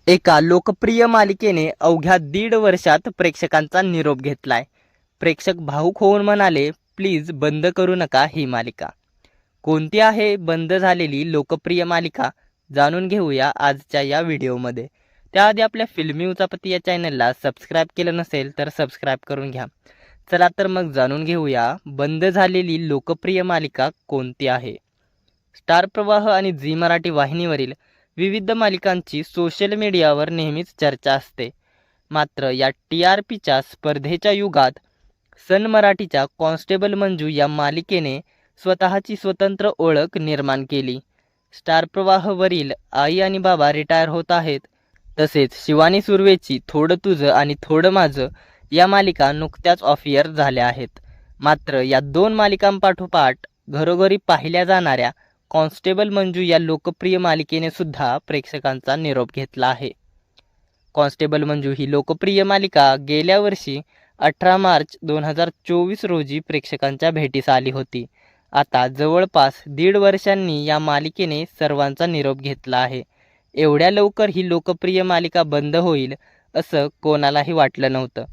एका लोकप्रिय मालिकेने अवघ्या 1.5 वर्षात प्रेक्षकांचा निरोप घेतलाय. प्रेक्षक भावुक होऊन म्हणाले, प्लीज बंद करू नका ही मालिका. कोणती आहे बंद झालेली लोकप्रिय मालिका, जाणून घेऊया आजच्या या व्हिडिओमध्ये. त्याआधी आपल्या फिल्मी उचापती या चॅनलला सबस्क्राईब केलं नसेल तर सबस्क्राईब करून घ्या. चला तर मग जाणून घेऊया बंद झालेली लोकप्रिय मालिका कोणती आहे. स्टार प्रवाह आणि झी मराठी वाहिनीवरील विविध मालिकांची सोशल मीडियावर नेहमीच चर्चा असते. मात्र या TRPच्या स्पर्धेच्या युगात सन मराठीच्या कॉन्स्टेबल मंजू या मालिकेने स्वतःची स्वतंत्र ओळख निर्माण केली. स्टार प्रवाहवरील आई आणि बाबा रिटायर होत आहेत, तसेच शिवानी सुर्वेची थोडं तुझं आणि थोडं माझं या मालिका नुकत्याच ऑफ एअर झाल्या आहेत. मात्र या दोन मालिकांपाठोपाठ घरोघरी पाहिल्या जाणाऱ्या कॉन्स्टेबल मंजू या लोकप्रिय मालिकेने सुद्धा प्रेक्षकांचा निरोप घेतला आहे. कॉन्स्टेबल मंजू ही लोकप्रिय मालिका गेल्या वर्षी 18 मार्च 2024 रोजी प्रेक्षकांच्या भेटीस आली होती. आता जवळपास 1.5 वर्षांनी या मालिकेने सर्वांचा निरोप घेतला आहे. एवढ्या लवकर ही लोकप्रिय मालिका बंद होईल असं कोणालाही वाटलं नव्हतं.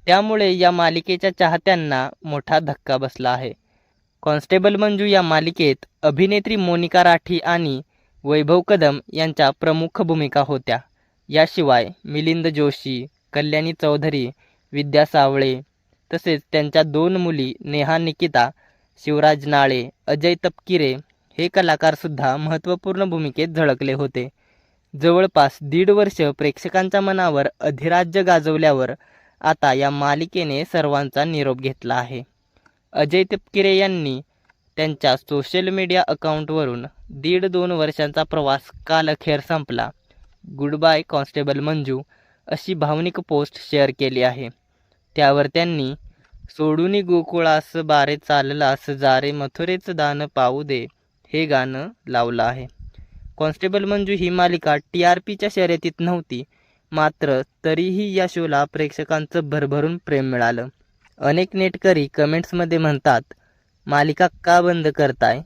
त्यामुळे या मालिकेच्या चाहत्यांना मोठा धक्का बसला आहे. कॉन्स्टेबल मंजू या मालिकेत अभिनेत्री मोनिका राठी आणि वैभव कदम यांच्या प्रमुख भूमिका होत्या. याशिवाय मिलिंद जोशी, कल्याणी चौधरी, विद्या सावळे तसेच त्यांच्या 2 मुली नेहा निकिता, शिवराज नाळे, अजय तपकिरे हे कलाकारसुद्धा महत्त्वपूर्ण भूमिकेत झळकले होते. जवळपास 1.5 वर्ष प्रेक्षकांच्या मनावर अधिराज्य गाजवल्यावर आता या मालिकेने सर्वांचा निरोप घेतला आहे. अजय तपकिरे यांनी त्यांच्या सोशल मीडिया अकाउंटवरून 1.5-2 वर्षांचा प्रवास काल अखेर संपला. गुड बाय कॉन्स्टेबल मंजू अशी भावनिक पोस्ट शेअर केली आहे. त्यावर त्यांनी सोडूनी गोकुळास बारे चाललास जारे मथुरेच दान पाऊ दे हे गाणं लावलं आहे. कॉन्स्टेबल मंजू ही मालिका TRPच्या शर्यतीत नव्हती, मात्र तरीही या शोला प्रेक्षकांचं भरभरून प्रेम मिळालं. अनेक नेटकरी कमेंट्समध्ये म्हणतात, मालिका का बंद करताय?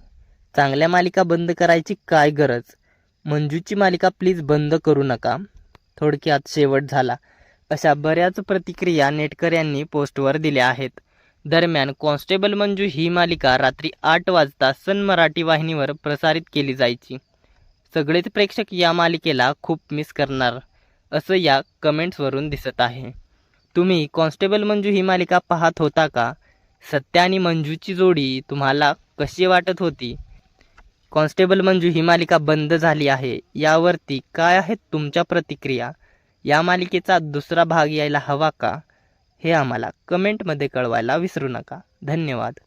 चांगल्या मालिका बंद करायची काय गरज? मंजूची मालिका प्लीज बंद करू नका. थोडक्यात शेवट झाला, अशा बऱ्याच प्रतिक्रिया नेटकऱ्यांनी पोस्टवर दिल्या आहेत. दरम्यान कॉन्स्टेबल मंजू ही मालिका रात्री 8 वाजता सन मराठी वाहिनीवर प्रसारित केली जायची. सगळेच प्रेक्षक या मालिकेला खूप मिस करणार असं या कमेंट्सवरून दिसत आहे. तुम्ही कॉन्स्टेबल मंजू ही मालिका पाहत होता का? सत्या आणि मंजूची जोडी तुम्हाला कशी वाटत होती? कॉन्स्टेबल मंजू ही मालिका बंद झाली आहे, यावरती काय आहेत तुमच्या प्रतिक्रिया? या मालिकेचा दुसरा भाग यायला हवा का? हे आम्हाला कमेंटमध्ये कळवायला विसरू नका. धन्यवाद.